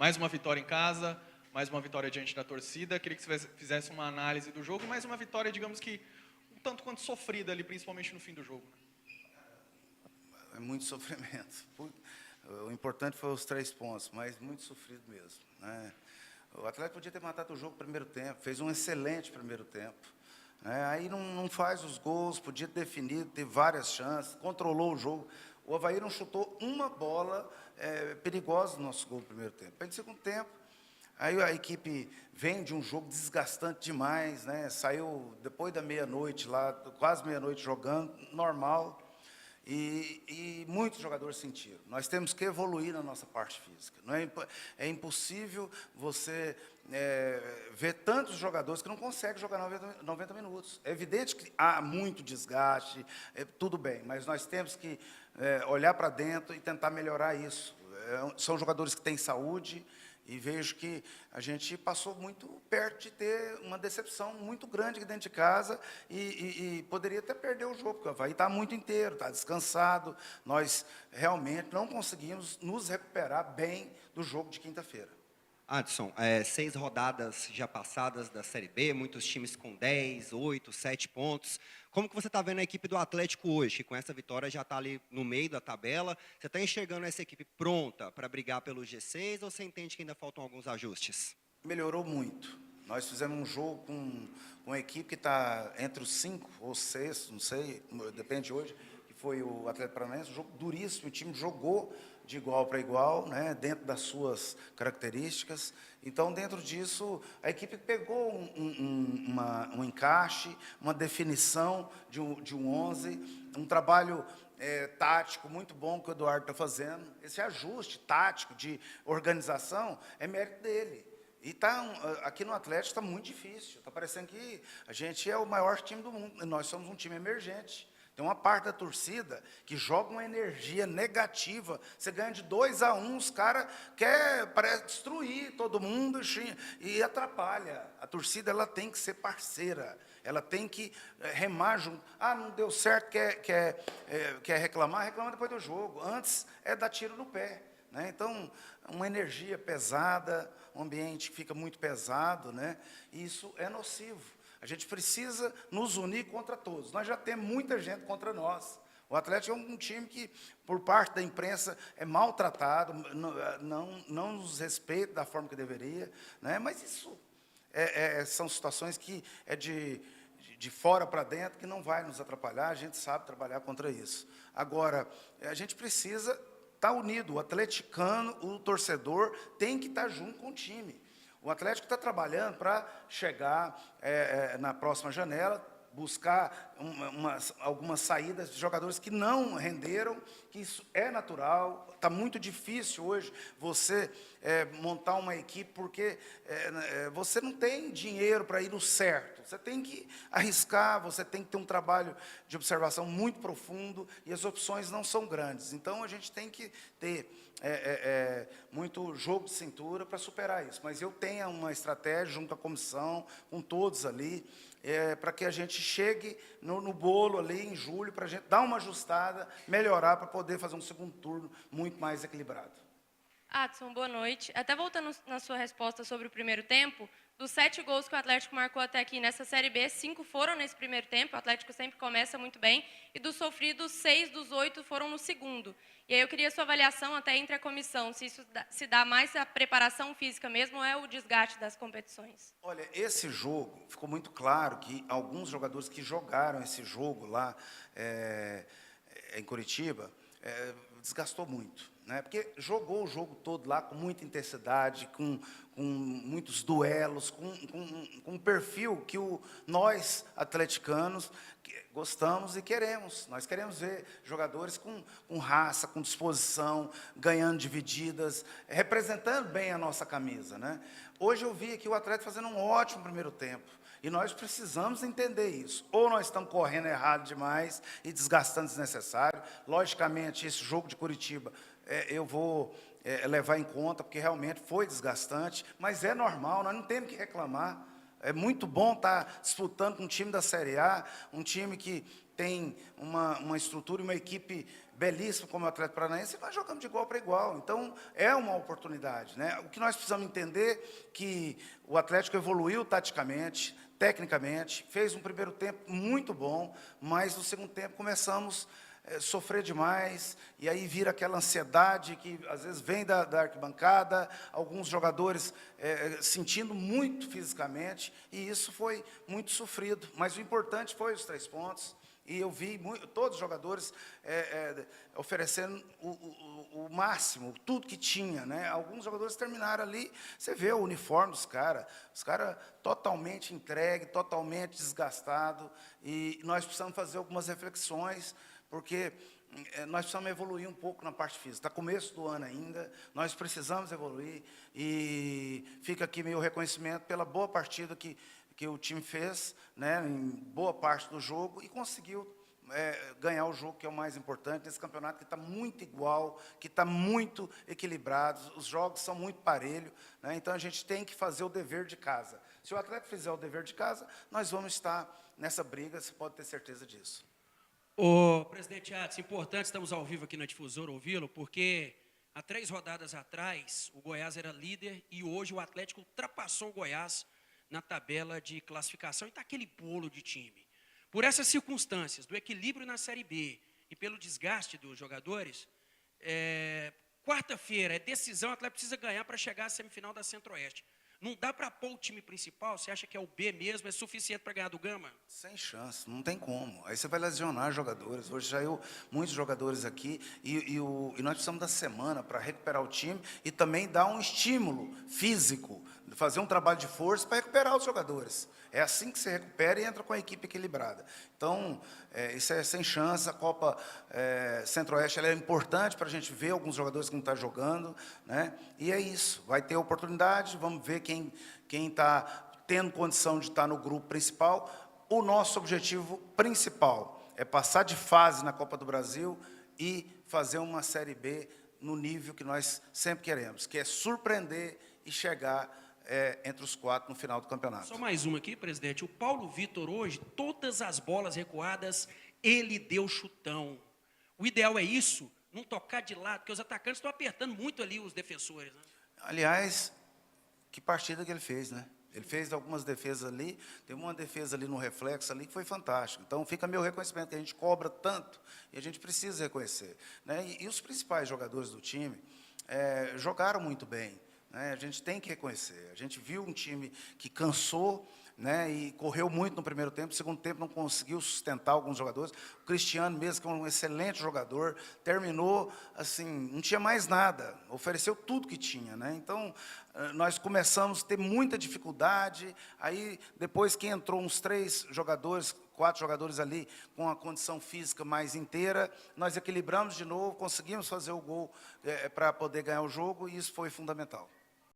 mais uma vitória em casa, mais uma vitória diante da torcida. Queria que você fizesse uma análise do jogo, mais uma vitória, digamos que, um tanto quanto sofrida ali, principalmente no fim do jogo. É muito sofrimento. O importante foi os 3 pontos, mas muito sofrido mesmo, né? O Atlético podia ter matado o jogo no primeiro tempo, fez um excelente primeiro tempo, né? Aí não faz os gols, podia ter definido, teve várias chances, controlou o jogo. O Avaí não chutou uma bola perigosa no nosso gol no primeiro tempo. Aí no segundo tempo, aí a equipe vem de um jogo desgastante demais, né? Saiu depois da meia-noite lá, quase meia-noite jogando, normal. E muitos jogadores sentiram. Nós temos que evoluir na nossa parte física. Não é impossível você ver tantos jogadores que não conseguem jogar 90 minutos. É evidente que há muito desgaste, tudo bem, mas nós temos que olhar para dentro e tentar melhorar isso. São jogadores que têm saúde, e vejo que a gente passou muito perto de ter uma decepção muito grande aqui dentro de casa e poderia até perder o jogo, porque o Avaí está muito inteiro, está descansado. Nós realmente não conseguimos nos recuperar bem do jogo de quinta-feira. Adson, 6 rodadas já passadas da Série B, muitos times com 10, 8, 7 pontos. Como que você está vendo a equipe do Atlético hoje, que com essa vitória já está ali no meio da tabela? Você está enxergando essa equipe pronta para brigar pelo G6 ou você entende que ainda faltam alguns ajustes? Melhorou muito. Nós fizemos um jogo com uma equipe que está entre os 5 ou 6, não sei, depende hoje, que foi o Atlético Paranaense, um jogo duríssimo, o time jogou de igual para igual, né, dentro das suas características. Então, dentro disso, a equipe pegou um encaixe, uma definição de um 11, um trabalho tático muito bom que o Eduardo está fazendo. Esse ajuste tático de organização é mérito dele. E aqui no Atlético está muito difícil. Está parecendo que a gente é o maior time do mundo. Nós somos um time emergente. Tem uma parte da torcida que joga uma energia negativa. Você ganha de 2-1, os caras parece destruir todo mundo e atrapalha. A torcida ela tem que ser parceira. Ela tem que remar junto. Ah, não deu certo, quer reclamar? Reclama depois do jogo. Antes é dar tiro no pé, né? Então, uma energia pesada, um ambiente que fica muito pesado, né? E isso é nocivo. A gente precisa nos unir contra todos. Nós já temos muita gente contra nós. O Atlético é um time que, por parte da imprensa, é maltratado, não nos respeita da forma que deveria, né? Mas isso são situações que de fora para dentro, que não vai nos atrapalhar, a gente sabe trabalhar contra isso. Agora, a gente precisa estar unido, o atleticano, o torcedor, tem que estar junto com o time. O Atlético está trabalhando para chegar na próxima janela, buscar algumas saídas de jogadores que não renderam, que isso é natural. Está muito difícil hoje você montar uma equipe, porque você não tem dinheiro para ir no certo. Você tem que arriscar, você tem que ter um trabalho de observação muito profundo, e as opções não são grandes. Então, a gente tem que ter muito jogo de cintura para superar isso. Mas eu tenho uma estratégia junto à comissão, com todos ali, para que a gente chegue no bolo ali em julho, para a gente dar uma ajustada, melhorar, para poder fazer um segundo turno muito mais equilibrado. Adson, boa noite. Até voltando na sua resposta sobre o primeiro tempo, dos 7 gols que o Atlético marcou até aqui nessa Série B, 5 foram nesse primeiro tempo, o Atlético sempre começa muito bem, e dos sofridos, 6 dos 8 foram no segundo. E aí eu queria sua avaliação até entre a comissão, se isso se dá mais a preparação física mesmo ou é o desgaste das competições? Olha, esse jogo, ficou muito claro que alguns jogadores que jogaram esse jogo lá em Curitiba, desgastou muito, né? Porque jogou o jogo todo lá com muita intensidade, com muitos duelos, com um perfil que nós, atleticanos, gostamos e queremos. Nós queremos ver jogadores com raça, com disposição, ganhando divididas, representando bem a nossa camisa, né? Hoje eu vi aqui o Atlético fazendo um ótimo primeiro tempo. E nós precisamos entender isso. Ou nós estamos correndo errado demais e desgastando desnecessário. Logicamente, esse jogo de Curitiba eu vou levar em conta, porque realmente foi desgastante, mas é normal, nós não temos que reclamar. É muito bom estar disputando com um time da Série A, um time que tem uma estrutura e uma equipe belíssimo como o Atlético Paranaense, e nós jogamos de igual para igual. Então, é uma oportunidade, né? O que nós precisamos entender é que o Atlético evoluiu taticamente, tecnicamente, fez um primeiro tempo muito bom, mas no segundo tempo começamos sofrer demais, e aí vira aquela ansiedade que às vezes vem da arquibancada, alguns jogadores sentindo muito fisicamente, e isso foi muito sofrido. Mas o importante foi os 3 pontos, e eu vi todos os jogadores oferecendo o máximo, tudo que tinha, né? Alguns jogadores terminaram ali, você vê o uniforme dos caras, os caras totalmente entregues, totalmente desgastados, e nós precisamos fazer algumas reflexões, porque nós precisamos evoluir um pouco na parte física. Está começo do ano ainda, nós precisamos evoluir, e fica aqui meu reconhecimento pela boa partida que o time fez, né, em boa parte do jogo, e conseguiu ganhar o jogo, que é o mais importante, nesse campeonato que está muito igual, que está muito equilibrado, os jogos são muito parelhos, né, então a gente tem que fazer o dever de casa. Se o atleta fizer o dever de casa, nós vamos estar nessa briga, você pode ter certeza disso. Ô, presidente Atos, importante, estamos ao vivo aqui na Difusora ouvi-lo, porque há 3 rodadas atrás o Goiás era líder e hoje o Atlético ultrapassou o Goiás na tabela de classificação e está aquele bolo de time. Por essas circunstâncias, do equilíbrio na Série B e pelo desgaste dos jogadores, quarta-feira é decisão, o Atlético precisa ganhar para chegar à semifinal da Centro-Oeste. Não dá para pôr o time principal? Você acha que é o B mesmo? É suficiente para ganhar do Gama? Sem chance, não tem como. Aí você vai lesionar jogadores. Hoje já muitos jogadores aqui, e nós precisamos da semana para recuperar o time e também dar um estímulo físico, fazer um trabalho de força para recuperar os jogadores. É assim que se recupera e entra com a equipe equilibrada. Então, isso é sem chance. A Copa Centro-Oeste ela é importante para a gente ver alguns jogadores que não estão jogando, né? E é isso. Vai ter oportunidade, vamos ver quem está tendo condição de estar no grupo principal. O nosso objetivo principal é passar de fase na Copa do Brasil e fazer uma Série B no nível que nós sempre queremos, que é surpreender e chegar entre os 4 no final do campeonato. Só mais uma aqui, presidente. O Paulo Vitor hoje, todas as bolas recuadas, ele deu chutão. O ideal é isso, não tocar de lado, porque os atacantes estão apertando muito ali os defensores, né? Aliás, que partida que ele fez, né? Ele fez algumas defesas ali, tem uma defesa ali no reflexo ali que foi fantástica. Então, fica meu reconhecimento, que a gente cobra tanto e a gente precisa reconhecer, né? E os principais jogadores do time jogaram muito bem, né? A gente tem que reconhecer. A gente viu um time que cansou, né, e correu muito no primeiro tempo, no segundo tempo não conseguiu sustentar alguns jogadores. O Cristiano mesmo, que é um excelente jogador, terminou assim, não tinha mais nada, ofereceu tudo que tinha, né? Então, nós começamos a ter muita dificuldade, aí depois que entrou uns 3 jogadores, 4 jogadores ali, com a condição física mais inteira, nós equilibramos de novo, conseguimos fazer o gol para poder ganhar o jogo, e isso foi fundamental.